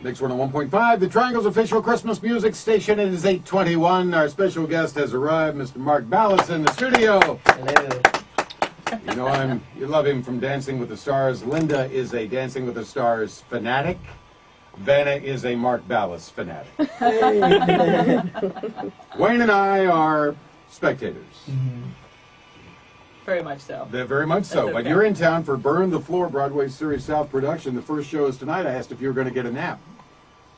Mix 101.5, the Triangle's official Christmas music station. It is 8:21. Our special guest has arrived, Mr. Mark Ballas in the studio. Hello. You know you love him from Dancing with the Stars. Linda is a Dancing with the Stars fanatic. Vanna is a Mark Ballas fanatic. Wayne and I are spectators. Mm-hmm. Very much so. They're very much so. Okay. But you're in town for Burn the Floor, Broadway Series South production. The first show is tonight. I asked if you were going to get a nap.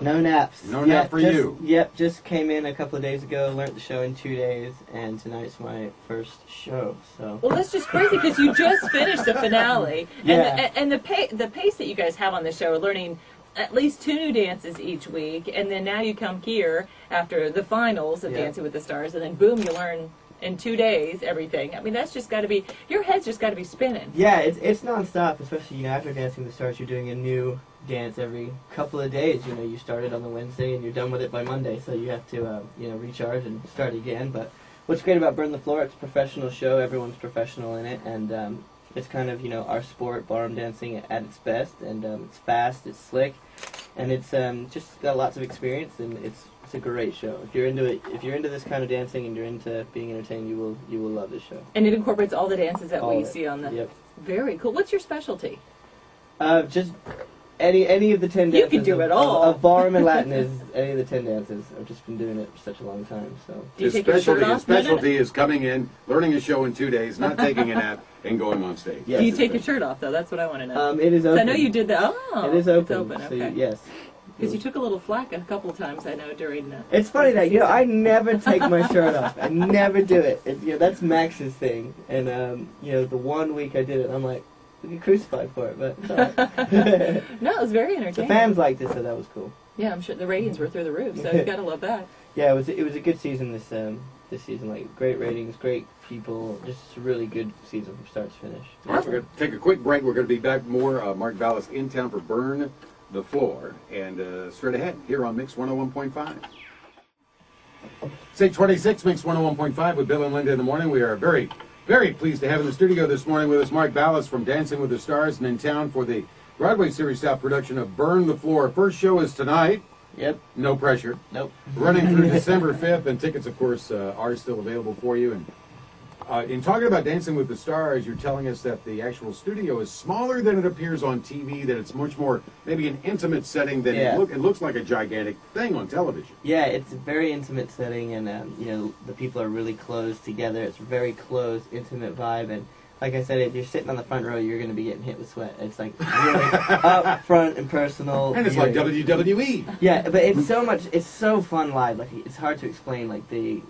No naps. No nap for you. Yep, just came in a couple of days ago, learned the show in 2 days, and tonight's my first show. So. Well, that's just crazy because you just finished the finale, and the pace that you guys have on the show, learning at least 2 new dances each week, and then now you come here after the finals of Dancing with the Stars, and then boom, you learn in 2 days everything. I mean, that's just got to be, your head's just got to be spinning. Yeah, it's nonstop, especially after Dancing with the Stars, you're doing a new dance every couple of days. You started on the Wednesday and you're done with it by Monday, so you have to recharge and start again. But what's great about Burn the Floor, it's a professional show, everyone's professional in it, and it's kind of our sport, ballroom dancing at its best, and it's fast, it's slick, and it's just got lots of experience, and it's a great show. If you're into it, if you're into this kind of dancing and you're into being entertained, you will love this show. And it incorporates all the dances that we see on the. Yep. Very cool. What's your specialty? Just any of the 10 dances. You can do it all. Of ballroom and Latin is any of the 10 dances. I've just been doing it for such a long time. So. Do you take your shirt off? His specialty is coming in, learning a show in 2 days, not taking a nap, and going on stage. Yes, Do you take your shirt off though? That's what I want to know. It is open. I know you did that. Oh, it is open. It's open. So Okay. yes. Because you took a little flack a couple of times, I know, during the... It's funny that, I never take my shirt off. I never do it. That's Max's thing. And, the 1 week I did it, I'm like, we get crucified for it, but it's all right. No, it was very entertaining. The fans liked it, so that was cool. Yeah, I'm sure the ratings were through the roof, so you got to love that. Yeah, it was a good season this season. Like, great ratings, great people, just a really good season from start to finish. All right, we're going to take a quick break. We're going to be back more. Mark Ballas in town for Burn the Floor, and straight ahead here on Mix 101.5. It's 8:26, Mix 101.5 with Bill and Linda in the morning. We are very, very pleased to have in the studio this morning with us Mark Ballas from Dancing with the Stars, and in town for the Broadway Series South production of Burn the Floor. First show is tonight. Yep. No pressure. Nope. Running through December 5th, and tickets, of course, are still available for you. And in talking about Dancing with the Stars, you're telling us that the actual studio is smaller than it appears on TV, that it's much more, maybe an intimate setting than it looks like a gigantic thing on television. Yeah, it's a very intimate setting, and, the people are really close together. It's a very close, intimate vibe, and like I said, if you're sitting on the front row, you're going to be getting hit with sweat. It's like really up front and personal. And it's like WWE. Yeah, but it's so fun live. Like, it's hard to explain, like, the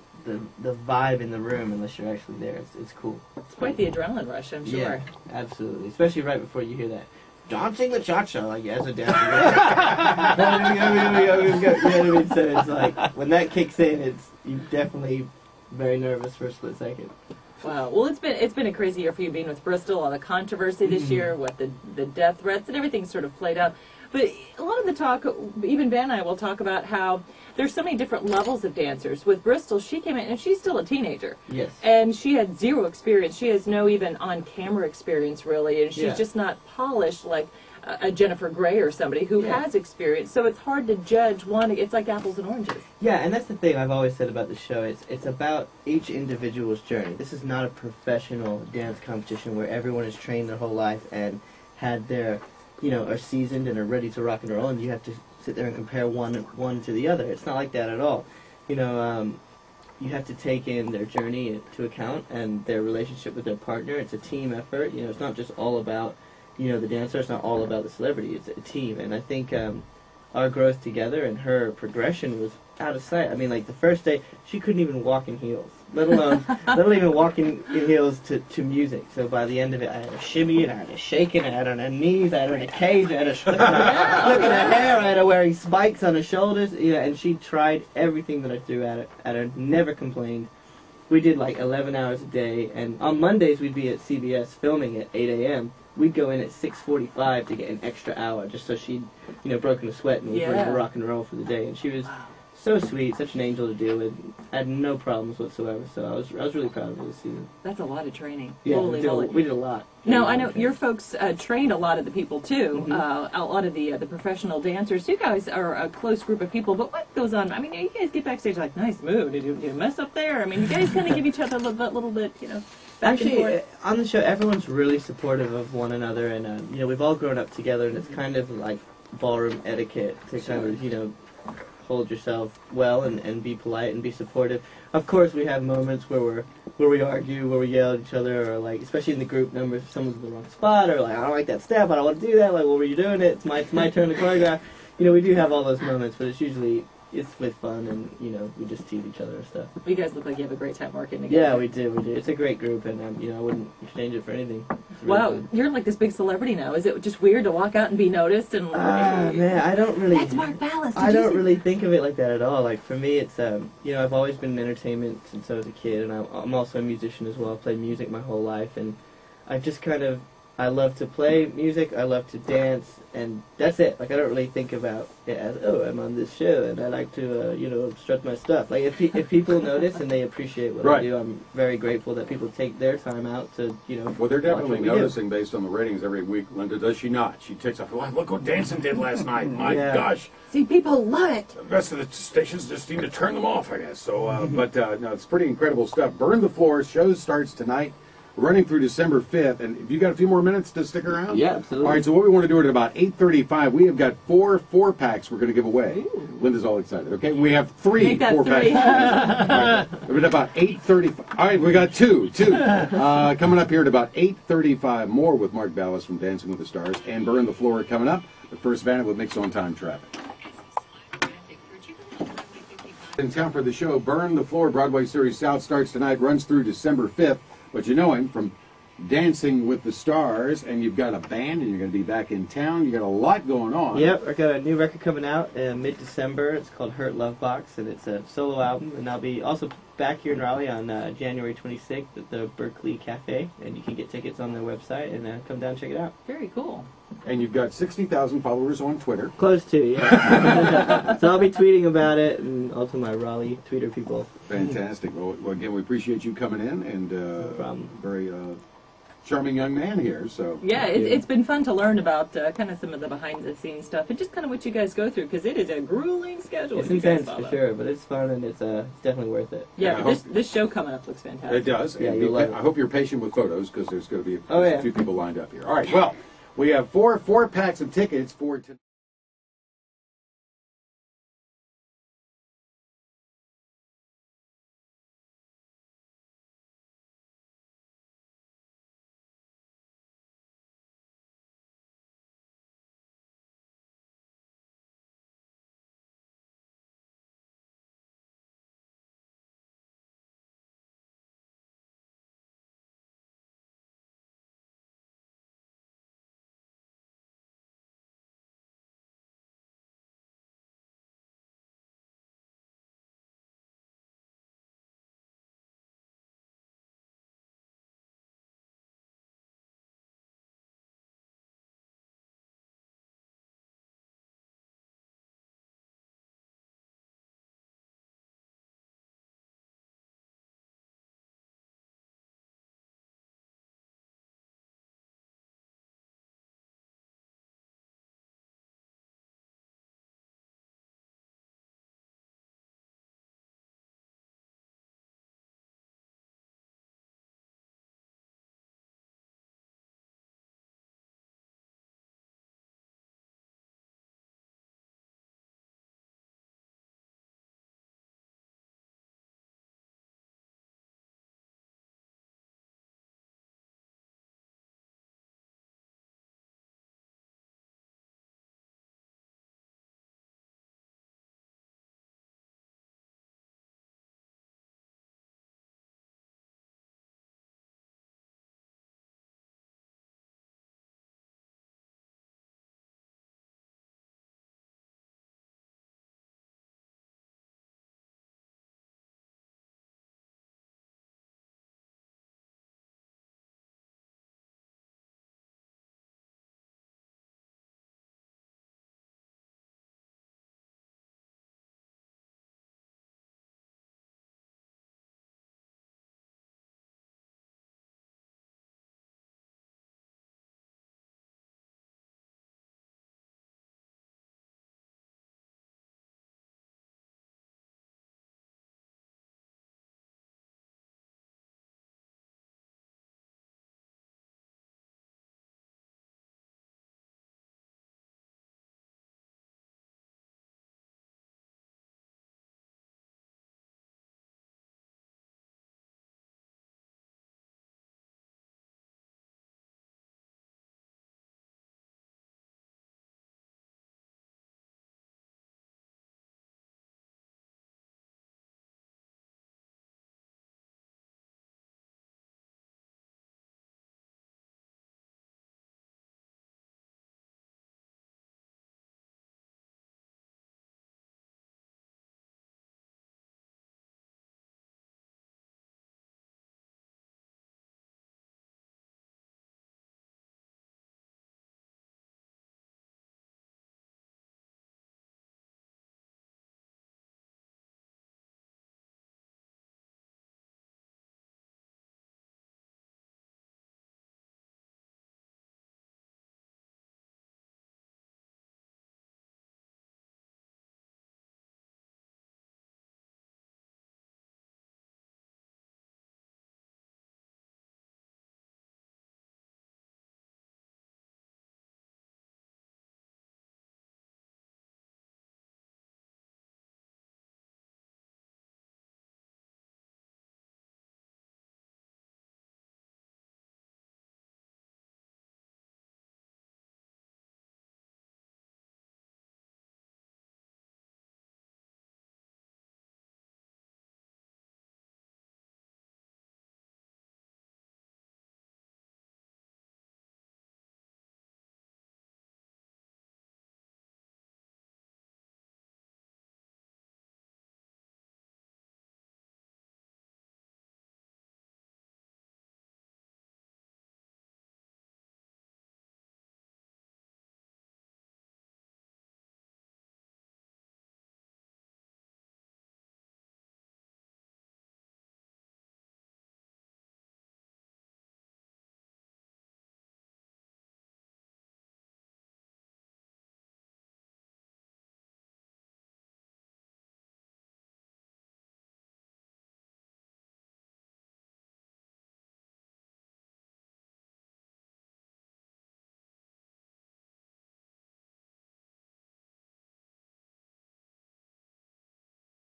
vibe in the room unless you're actually there. It's cool. It's quite the adrenaline rush, I'm sure. Yeah, absolutely. Especially right before you hear that dancing the cha-cha, like as a dancer. You know what I mean? So it's like when that kicks in, you're definitely very nervous for a split second. Wow. Well, it's been a crazy year for you being with Bristol, all the controversy this year, what the death threats and everything sort of played out. But a lot of the talk, even Van and I will talk about how there's so many different levels of dancers. With Bristol, she came in, and she's still a teenager. Yes. And she had zero experience. She has no even on-camera experience, really, and she's just not polished like a Jennifer Grey or somebody who has experience. So it's hard to judge one. It's like apples and oranges. Yeah, and that's the thing I've always said about the show. It's about each individual's journey. This is not a professional dance competition where everyone is trained their whole life and had their... are seasoned and are ready to rock and roll, and you have to sit there and compare one to the other. It's not like that at all. You have to take in their journey into account and their relationship with their partner. It's a team effort. It's not just all about, the dancer. It's not all about the celebrity. It's a team, and I think our growth together and her progression was out of sight. I mean, like, the first day, she couldn't even walk in heels, let alone even walk in heels to music. So by the end of it, I had her shimmy, and I had her shaking, I had her on her knees, I had her in a cage, I had her look at her hair, I had her wearing spikes on her shoulders, and she tried everything that I threw at her, never complained. We did like 11 hours a day, and on Mondays we'd be at CBS filming at 8 a.m. We'd go in at 6:45 to get an extra hour, just so she'd, broken a sweat and was ready to rock and roll for the day. And she was so sweet, such an angel to deal with. I had no problems whatsoever, so I was really proud of her this season. That's a lot of training. Yeah, Holy moly. we did a lot. Now, I know your folks train a lot of the people, too. Mm-hmm. A lot of the professional dancers. You guys are a close group of people, but what goes on? I mean, you guys get backstage like, nice move. Did you mess up there? I mean, you guys kind of give each other a little bit, you know, back and Actually, forth. on the show, everyone's really supportive of one another, and, you know, we've all grown up together, and it's kind of like ballroom etiquette to kind of, you know, hold yourself well and be polite and be supportive. Of course, we have moments where we argue, where we yell at each other, or like, especially in the group numbers, if someone's in the wrong spot, or like, I don't like that step, I don't want to do that, like, what were you doing it? It's my turn to choreograph. You know, we do have all those moments, but it's with fun, and, you know, we just tease each other and stuff. You guys look like you have a great time working together. Yeah, we do. It's a great group, and, you know, I wouldn't exchange it for anything. Really Wow, fun. you're like this big celebrity now. Is it just weird to walk out and be noticed? And Man, I don't really... That's Mark Ballas. I don't really think of it like that at all. Like, for me, it's, you know, I've always been in entertainment since I was a kid, and I'm also a musician as well. I've played music my whole life, and I've just kind of... I love to play music, I love to dance, and that's it. Like, I don't really think about it as, oh, I'm on this show, and I like to, you know, strut my stuff. Like, if people notice and they appreciate what I do, I'm very grateful that people take their time out to, you know... Well, they're definitely noticing based on the ratings every week, Linda, does she not? She takes off, oh, look what Dancing did last night. My gosh. See, people love it. The rest of the stations just seem to turn them off, I guess. So, no, it's pretty incredible stuff. Burn the Floor, show starts tonight, running through December 5th. And if you got a few more minutes to stick around? Yeah, absolutely. All right, so what we want to do at about 8:35, we have got 4 4-packs we're going to give away. Ooh. Linda's all excited, okay? We have 3 4-packs. Right. At about 8:35. All right, we got 2. Coming up here at about 8:35, more with Mark Ballas from Dancing with the Stars, and Burn the Floor coming up. But first, Vanna with Mix on Time Traffic. In town for the show, Burn the Floor, Broadway Series South starts tonight, runs through December 5th. But you know him from Dancing with the Stars, and you've got a band, and you're going to be back in town. You got a lot going on. Yep, I got a new record coming out mid-December. It's called Hurt Love Box, and it's a solo album. And I'll be also back here in Raleigh on January 26th at the Berkeley Cafe, and you can get tickets on their website and come down and check it out. Very cool. And you've got 60,000 followers on Twitter. Close to, yeah. So I'll be tweeting about it, and also my Raleigh tweeter people. Fantastic. Well, again, we appreciate you coming in, and no problem. Very charming young man here. So yeah, it's been fun to learn about kind of some of the behind-the-scenes stuff, and just kind of what you guys go through, because it is a grueling schedule. It's intense for sure, but it's fun, and it's definitely worth it. Yeah, but this show coming up looks fantastic. It does. Yeah, I hope you're patient with photos, because there's going to be a few people lined up here. All right, well, we have 4 4-packs of tickets for tonight.